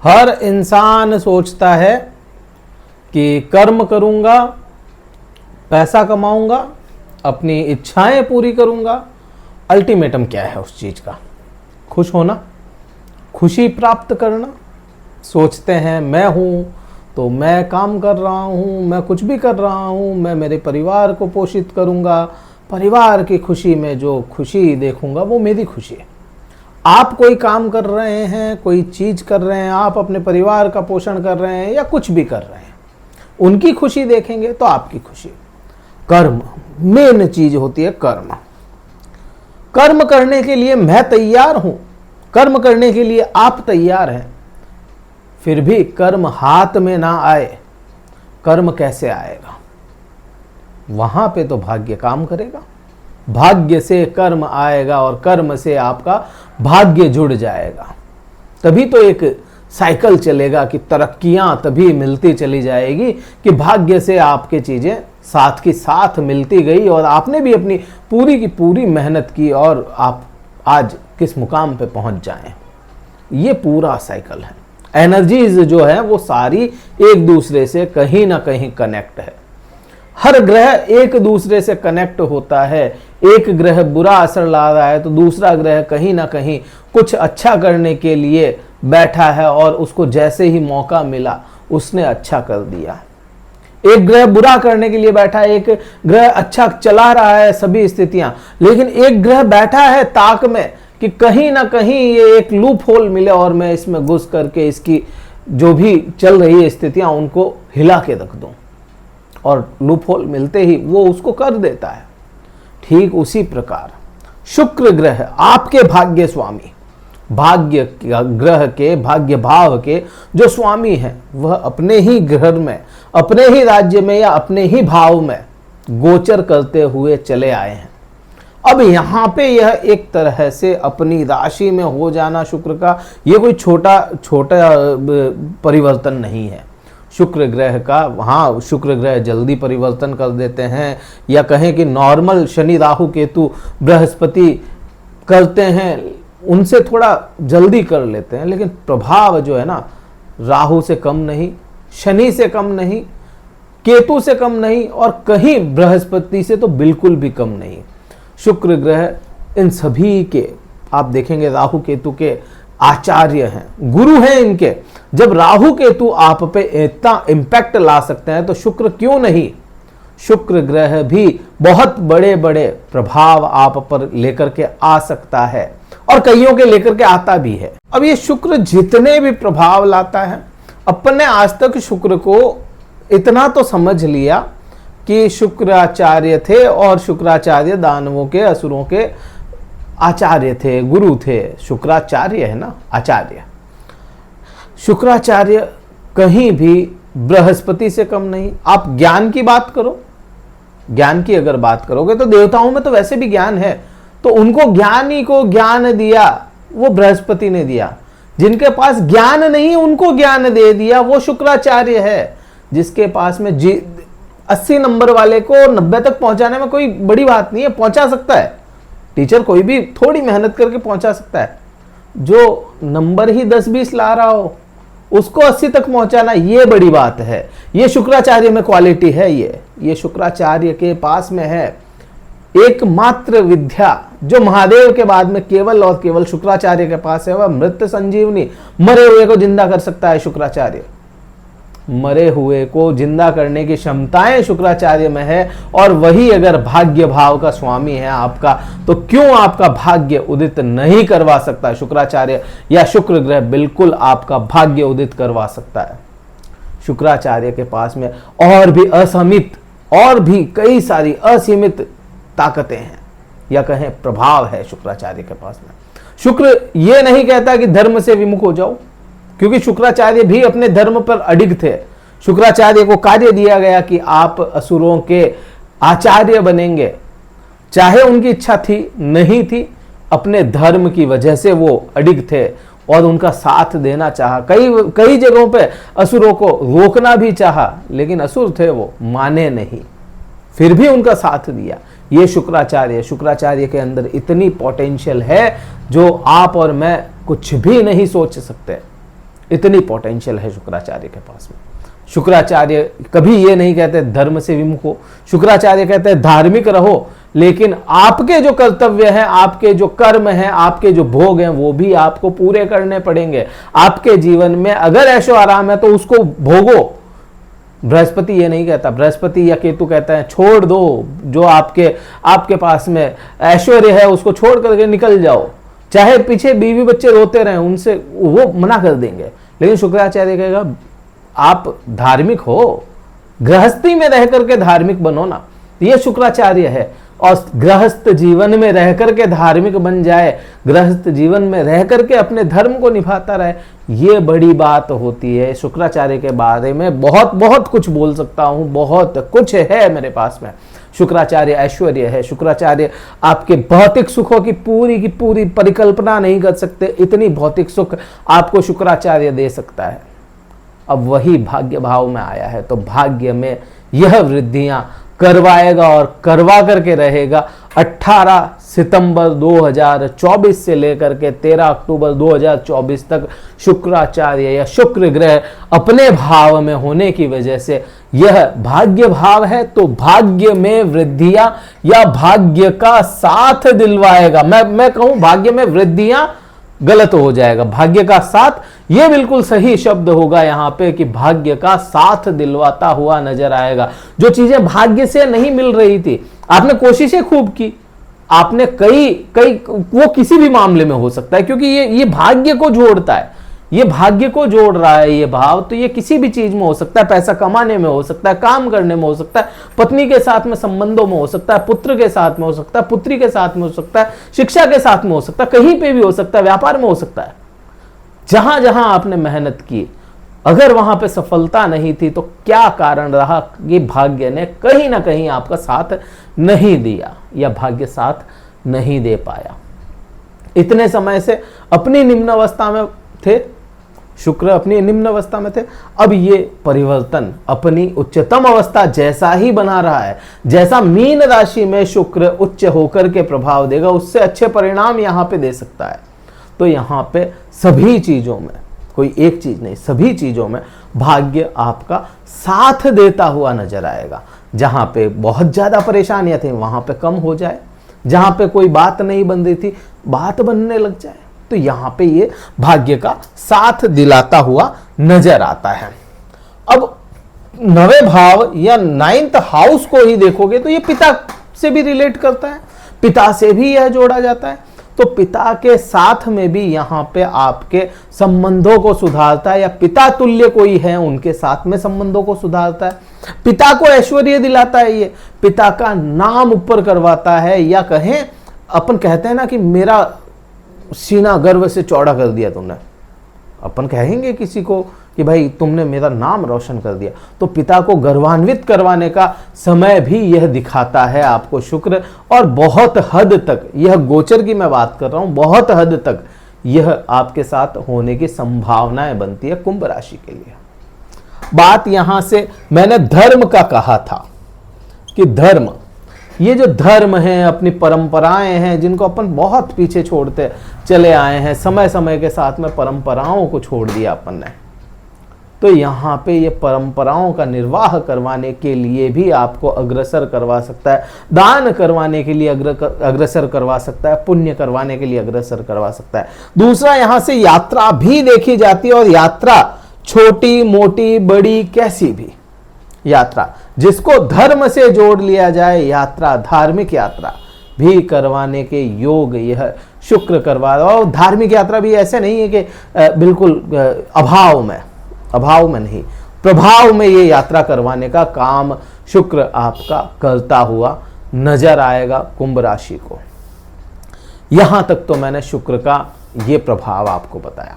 हर इंसान सोचता है कि कर्म करूंगा, पैसा कमाऊंगा, अपनी इच्छाएं पूरी करूंगा। अल्टीमेटम क्या है उस चीज का? खुश होना, खुशी प्राप्त करना। सोचते हैं मैं हूं तो मैं काम कर रहा हूं, मैं कुछ भी कर रहा हूं, मैं मेरे परिवार को पोषित करूंगा, परिवार की खुशी में जो खुशी देखूंगा वो मेरी खुशी है। आप कोई काम कर रहे हैं, कोई चीज कर रहे हैं, आप अपने परिवार का पोषण कर रहे हैं या कुछ भी कर रहे हैं, उनकी खुशी देखेंगे तो आपकी खुशी। कर्म मेन चीज होती है। कर्म कर्म करने के लिए मैं तैयार हूं, कर्म करने के लिए आप तैयार हैं, फिर भी कर्म हाथ में ना आए, कर्म कैसे आएगा? वहां पे तो भाग्य काम करेगा। भाग्य से कर्म आएगा और कर्म से आपका भाग्य जुड़ जाएगा। तभी तो एक साइकिल चलेगा कि तरक्कियां तभी मिलती चली जाएगी कि भाग्य से आपके चीजें साथ की साथ मिलती गई और आपने भी अपनी पूरी की पूरी मेहनत की और आप आज किस मुकाम पे पहुंच जाएं। ये पूरा साइकिल है। एनर्जीज जो है वो सारी एक दूसरे से कहीं ना कहीं कनेक्ट है। हर ग्रह एक दूसरे से कनेक्ट होता है। एक ग्रह बुरा असर ला रहा है तो दूसरा ग्रह कहीं ना कहीं कुछ अच्छा करने के लिए बैठा है और उसको जैसे ही मौका मिला उसने अच्छा कर दिया। एक ग्रह बुरा करने के लिए बैठा है, एक ग्रह अच्छा चला रहा है सभी स्थितियां, लेकिन एक ग्रह बैठा है ताक में कि कहीं ना कहीं ये एक लूप होल मिले और मैं इसमें घुस करके इसकी जो भी चल रही है स्थितियां उनको हिला के रख दूं, और लूप होल मिलते ही वो उसको कर देता है। ठीक उसी प्रकार शुक्र ग्रह आपके भाग्य स्वामी, भाग्य ग्रह के, भाग्य भाव के जो स्वामी हैं, वह अपने ही घर में, अपने ही राज्य में या अपने ही भाव में गोचर करते हुए चले आए हैं। अब यहां पे यह एक तरह से अपनी राशि में हो जाना शुक्र का, यह कोई छोटा परिवर्तन नहीं है शुक्र ग्रह का। हाँ, शुक्र ग्रह जल्दी परिवर्तन कर देते हैं, या कहें कि नॉर्मल शनि राहु केतु बृहस्पति करते हैं, उनसे थोड़ा जल्दी कर लेते हैं, लेकिन प्रभाव जो है ना, राहु से कम नहीं, शनि से कम नहीं, केतु से कम नहीं, और कहीं बृहस्पति से तो बिल्कुल भी कम नहीं। शुक्र ग्रह इन सभी के आप देखेंगे राहु केतु के आचार्य हैं, गुरु हैं इनके। जब राहु केतु आप पे इतना इंपैक्ट ला सकते हैं तो शुक्र क्यों नहीं? शुक्र ग्रह भी बहुत बड़े बड़े प्रभाव आप पर लेकर के आ सकता है और कईयों के लेकर के आता भी है। अब ये शुक्र जितने भी प्रभाव लाता है, अपने आज तक शुक्र को इतना तो समझ लिया कि शुक्राचार्य थे और शुक्राचार्य दानवों के, असुरों के आचार्य थे, गुरु थे। शुक्राचार्य है ना, आचार्य। शुक्राचार्य कहीं भी बृहस्पति से कम नहीं। आप ज्ञान की बात करो, ज्ञान की अगर बात करोगे तो देवताओं में तो वैसे भी ज्ञान है, तो उनको ज्ञानी को ज्ञान दिया वो बृहस्पति ने दिया। जिनके पास ज्ञान नहीं उनको ज्ञान दे दिया वो शुक्राचार्य है। जिसके पास में 80 नंबर वाले को 90 तक पहुंचाने में कोई बड़ी बात नहीं है, पहुंचा सकता है। टीचर कोई भी थोड़ी मेहनत करके पहुंचा सकता है। जो नंबर ही 10-20 ला रहा हो उसको 80 तक पहुंचाना ये बड़ी बात है। ये शुक्राचार्य में क्वालिटी है। ये शुक्राचार्य के पास में है। एकमात्र विद्या जो महादेव के बाद में केवल और केवल शुक्राचार्य के पास है, वह मृत संजीवनी, मरे हुए को जिंदा कर सकता है शुक्राचार्य। मरे हुए को जिंदा करने की क्षमताएं शुक्राचार्य में है, और वही अगर भाग्य भाव का स्वामी है आपका, तो क्यों आपका भाग्य उदित नहीं करवा सकता शुक्राचार्य? या शुक्र ग्रह बिल्कुल आपका भाग्य उदित करवा सकता है। शुक्राचार्य के पास में और भी असीमित, और भी कई सारी असीमित ताकतें हैं, या कहें प्रभाव है शुक्राचार्य के पास में। शुक्र ये नहीं कहता कि धर्म से विमुख हो जाओ, क्योंकि शुक्राचार्य भी अपने धर्म पर अडिग थे। शुक्राचार्य को कार्य दिया गया कि आप असुरों के आचार्य बनेंगे, चाहे उनकी इच्छा थी नहीं थी, अपने धर्म की वजह से वो अडिग थे और उनका साथ देना चाहा। कई जगहों पे असुरों को रोकना भी चाहा, लेकिन असुर थे वो माने नहीं, फिर भी उनका साथ दिया। ये शुक्राचार्य के अंदर इतनी पोटेंशियल है जो आप और मैं कुछ भी नहीं सोच सकते। इतनी पोटेंशियल है शुक्राचार्य के पास में। शुक्राचार्य कभी ये नहीं कहते धर्म से विमुख हो, शुक्राचार्य कहते हैं धार्मिक रहो, लेकिन आपके जो कर्तव्य हैं, आपके जो कर्म हैं, आपके जो भोग हैं, वो भी आपको पूरे करने पड़ेंगे। आपके जीवन में अगर ऐशो आराम है तो उसको भोगो। बृहस्पति ये नहीं कहता, बृहस्पति या केतु कहता है छोड़ दो, जो आपके पास में ऐश्वर्य है उसको छोड़ करके निकल जाओ, चाहे पीछे बीवी बच्चे रोते रहें, उनसे वो मना कर देंगे। लेकिन शुक्राचार्य कहेगा आप धार्मिक हो, गृहस्थी में रह करके धार्मिक बनो ना। ये शुक्राचार्य है। और गृहस्थ जीवन में रह करके धार्मिक बन जाए, गृहस्थ जीवन में रह करके अपने धर्म को निभाता रहे, ये बड़ी बात होती है। शुक्राचार्य के बारे में बहुत बहुत कुछ बोल सकता हूँ, बहुत कुछ है मेरे पास में। शुक्राचार्य ऐश्वर्य है, शुक्राचार्य आपके भौतिक सुखों की पूरी परिकल्पना नहीं कर सकते, इतनी भौतिक सुख आपको शुक्राचार्य दे सकता है। अब वही भाग्य भाव में आया है तो भाग्य में यह वृद्धियां करवाएगा और करवा करके रहेगा। 18 सितंबर 2024 से लेकर के 13 अक्टूबर 2024 तक शुक्राचार्य या शुक्र ग्रह अपने भाव में होने की वजह से यह भाग्य भाव है, तो भाग्य में वृद्धियां या भाग्य का साथ दिलवाएगा। मैं कहूं भाग्य में वृद्धियां गलत हो जाएगा, भाग्य का साथ ये बिल्कुल सही शब्द होगा यहाँ पे कि भाग्य का साथ दिलवाता हुआ नजर आएगा। जो चीजें भाग्य से नहीं मिल रही थी, आपने कोशिशें खूब की, आपने कई वो किसी भी मामले में हो सकता है, क्योंकि ये भाग्य को जोड़ता है, ये भाग्य को जोड़ रहा है ये भाव, तो ये किसी भी चीज में हो सकता है, पैसा कमाने में हो सकता है, काम करने में हो सकता है, पत्नी के साथ में संबंधों में हो सकता है, पुत्र के साथ में हो सकता है, पुत्री के साथ में हो सकता है, शिक्षा के साथ में हो सकता है, कहीं पे भी हो सकता है, व्यापार में हो सकता है। जहां जहां आपने मेहनत की, अगर वहां पे सफलता नहीं थी तो क्या कारण रहा कि भाग्य ने कहीं ना कहीं आपका साथ नहीं दिया या भाग्य साथ नहीं दे पाया। इतने समय से अपनी निम्न अवस्था में थे, शुक्र अपनी निम्न अवस्था में थे, अब ये परिवर्तन अपनी उच्चतम अवस्था जैसा ही बना रहा है, जैसा मीन राशि में शुक्र उच्च होकर के प्रभाव देगा, उससे अच्छे परिणाम यहां पे दे सकता है। तो यहां पे सभी चीजों में, कोई एक चीज नहीं, सभी चीजों में भाग्य आपका साथ देता हुआ नजर आएगा। जहां पे बहुत ज्यादा परेशानियां थी वहां पे कम हो जाए, जहां पे कोई बात नहीं बन रही थी बात बनने लग जाए, तो यहां पे ये भाग्य का साथ दिलाता हुआ नजर आता है। अब 9वें भाव या 9th हाउस को ही देखोगे तो ये पिता से भी रिलेट करता है, पिता से भी यह जोड़ा जाता है, तो पिता के साथ में भी यहां पे आपके संबंधों को सुधारता है, या पिता तुल्य कोई है उनके साथ में संबंधों को सुधारता है, पिता को ऐश्वर्य दिलाता है, ये पिता का नाम ऊपर करवाता है, या कहें अपन कहते हैं ना कि मेरा सीना गर्व से चौड़ा कर दिया तुमने, अपन कहेंगे किसी को कि भाई तुमने मेरा नाम रोशन कर दिया, तो पिता को गर्वान्वित करवाने का समय भी यह दिखाता है आपको शुक्र। और बहुत हद तक, यह गोचर की मैं बात कर रहा हूं, बहुत हद तक यह आपके साथ होने की संभावनाएं बनती है कुंभ राशि के लिए। बात यहां से मैंने धर्म का कहा था कि धर्म, ये जो धर्म है, अपनी परंपराएं हैं जिनको अपन बहुत पीछे छोड़ते चले आए हैं, समय समय के साथ में परंपराओं को छोड़ दिया अपन ने, तो यहाँ पे ये परंपराओं का निर्वाह करवाने के लिए भी आपको अग्रसर करवा सकता है, दान करवाने के लिए अग्रसर करवा सकता है, पुण्य करवाने के लिए अग्रसर करवा सकता है। दूसरा, यहाँ से यात्रा भी देखी जाती है, और यात्रा छोटी मोटी बड़ी कैसी भी यात्रा, जिसको धर्म से जोड़ लिया जाए, यात्रा धार्मिक यात्रा भी करवाने के योग यह शुक्र करवा रहा है। और धार्मिक यात्रा भी ऐसे नहीं है कि बिल्कुल अभाव में नहीं, प्रभाव में ये यात्रा करवाने का काम शुक्र आपका करता हुआ नजर आएगा कुंभ राशि को। यहां तक तो मैंने शुक्र का ये प्रभाव आपको बताया।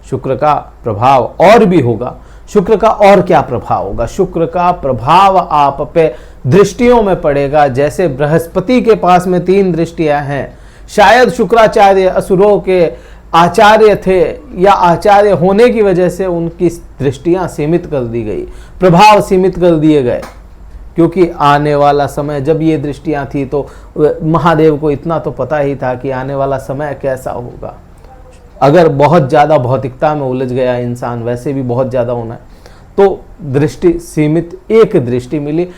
शुक्र का प्रभाव और भी होगा। शुक्र का और क्या प्रभाव होगा? शुक्र का प्रभाव आप पे दृष्टियों में पड़ेगा। जैसे बृहस्पति के पास में 3 दृष्टियां हैं, शायद शुक्राचार्य असुरों के आचार्य थे, या आचार्य होने की वजह से उनकी दृष्टियां सीमित कर दी गई, प्रभाव सीमित कर दिए गए, क्योंकि आने वाला समय जब ये दृष्टियां थी तो महादेव को इतना तो पता ही था कि आने वाला समय कैसा होगा। अगर बहुत ज़्यादा भौतिकता में उलझ गया इंसान, वैसे भी बहुत ज़्यादा होना है, तो दृष्टि सीमित, एक दृष्टि मिली,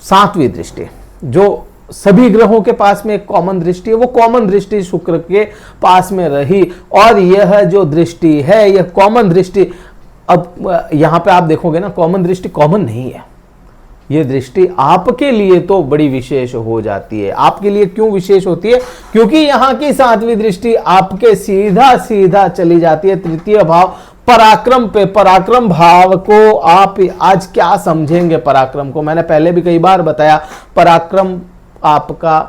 7वीं दृष्टि जो सभी ग्रहों के पास में एक कॉमन दृष्टि है, वो कॉमन दृष्टि शुक्र के पास में रही। और यह जो दृष्टि है, यह कॉमन दृष्टि, अब यहां पे आप देखोगे ना, कॉमन दृष्टि कॉमन नहीं है, ये दृष्टि आपके लिए तो बड़ी विशेष हो जाती है। आपके लिए क्यों विशेष होती है? क्योंकि यहां की 7वीं दृष्टि आपके सीधा सीधा चली जाती है 3य भाव पराक्रम पे। पराक्रम भाव को आप आज क्या समझेंगे? पराक्रम को मैंने पहले भी कई बार बताया, पराक्रम आपका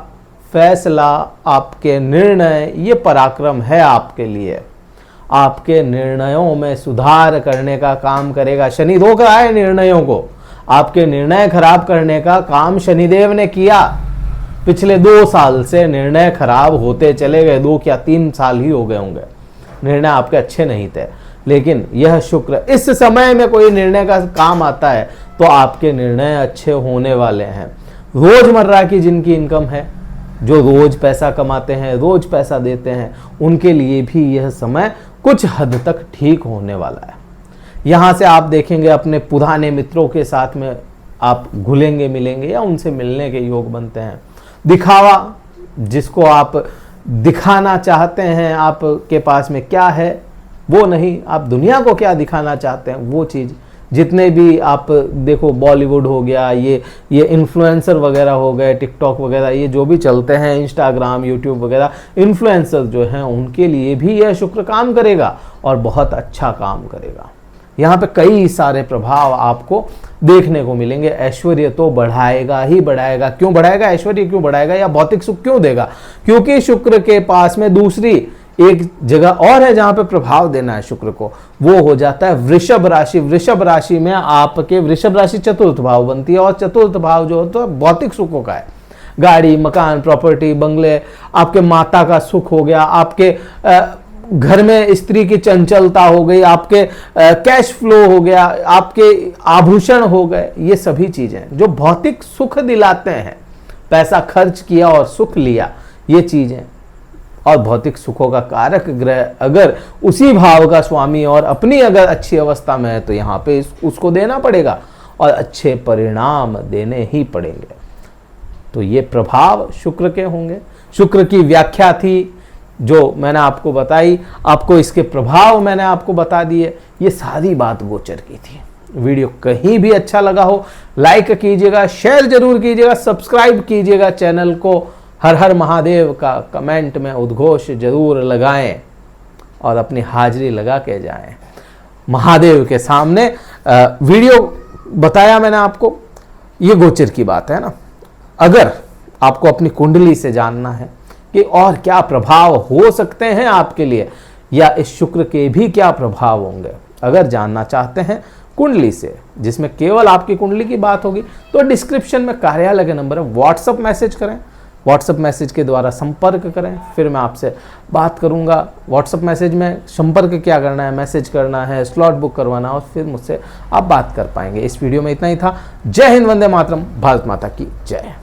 फैसला, आपके निर्णय, ये पराक्रम है आपके लिए। आपके निर्णयों में सुधार करने का काम करेगा। शनि रोक रहा है निर्णयों को, आपके निर्णय खराब करने का काम शनिदेव ने किया। पिछले 2 साल से निर्णय खराब होते चले गए, 2 या 3 साल ही हो गए होंगे, निर्णय आपके अच्छे नहीं थे। लेकिन यह शुक्र इस समय में कोई निर्णय का काम आता है तो आपके निर्णय अच्छे होने वाले हैं। रोजमर्रा की जिनकी इनकम है, जो रोज पैसा कमाते हैं, रोज पैसा देते हैं, उनके लिए भी यह समय कुछ हद तक ठीक होने वाला है। यहाँ से आप देखेंगे अपने पुराने मित्रों के साथ में आप घुलेंगे मिलेंगे या उनसे मिलने के योग बनते हैं। दिखावा, जिसको आप दिखाना चाहते हैं, आपके पास में क्या है वो नहीं, आप दुनिया को क्या दिखाना चाहते हैं वो चीज़। जितने भी आप देखो, बॉलीवुड हो गया, ये इन्फ्लुएंसर वगैरह हो गए, टिकटॉक वगैरह, ये जो भी चलते हैं, इंस्टाग्राम, यूट्यूब वगैरह, इन्फ्लुएंसर जो हैं उनके लिए भी यह शुक्र काम करेगा और बहुत अच्छा काम करेगा। यहाँ पे कई सारे प्रभाव आपको देखने को मिलेंगे। ऐश्वर्य तो बढ़ाएगा ही बढ़ाएगा। क्यों बढ़ाएगा? ऐश्वर्य क्यों बढ़ाएगा या भौतिक सुख क्यों देगा? क्योंकि शुक्र के पास में दूसरी एक जगह और है जहां पे प्रभाव देना है शुक्र को, वो हो जाता है वृषभ राशि। वृषभ राशि में आपके, वृषभ राशि चतुर्थ भाव बनती है और चतुर्थ भाव जो होता है भौतिक सुखों का है। गाड़ी, मकान, प्रॉपर्टी, बंगले, आपके माता का सुख हो गया, आपके घर में स्त्री की चंचलता हो गई, आपके कैश फ्लो हो गया, आपके आभूषण हो गए, ये सभी चीजें जो भौतिक सुख दिलाते हैं। पैसा खर्च किया और सुख लिया, ये चीजें। और भौतिक सुखों का कारक ग्रह अगर उसी भाव का स्वामी और अपनी अगर अच्छी अवस्था में है तो यहाँ पे उसको देना पड़ेगा और अच्छे परिणाम देने ही पड़ेंगे। तो ये प्रभाव शुक्र के होंगे। शुक्र की व्याख्या थी जो मैंने आपको बताई, आपको इसके प्रभाव मैंने आपको बता दिए, ये सारी बात गोचर की थी। वीडियो कहीं भी अच्छा लगा हो लाइक कीजिएगा, शेयर जरूर कीजिएगा, सब्सक्राइब कीजिएगा चैनल को। हर हर महादेव का कमेंट में उद्घोष जरूर लगाएं और अपनी हाजिरी लगा के जाएं महादेव के सामने। वीडियो बताया मैंने आपको, ये गोचर की बात है ना। अगर आपको अपनी कुंडली से जानना है कि और क्या प्रभाव हो सकते हैं आपके लिए या इस शुक्र के भी क्या प्रभाव होंगे, अगर जानना चाहते हैं कुंडली से, जिसमें केवल आपकी कुंडली की बात होगी, तो डिस्क्रिप्शन में कार्यालय के नंबर है, व्हाट्सएप मैसेज करें, व्हाट्सएप मैसेज के द्वारा संपर्क करें, फिर मैं आपसे बात करूंगा। व्हाट्सएप मैसेज में संपर्क क्या करना है, मैसेज करना है, स्लॉट बुक करवाना, और फिर मुझसे आप बात कर पाएंगे। इस वीडियो में इतना ही था। जय हिंद, वंदे मातरम, भारत माता की जय।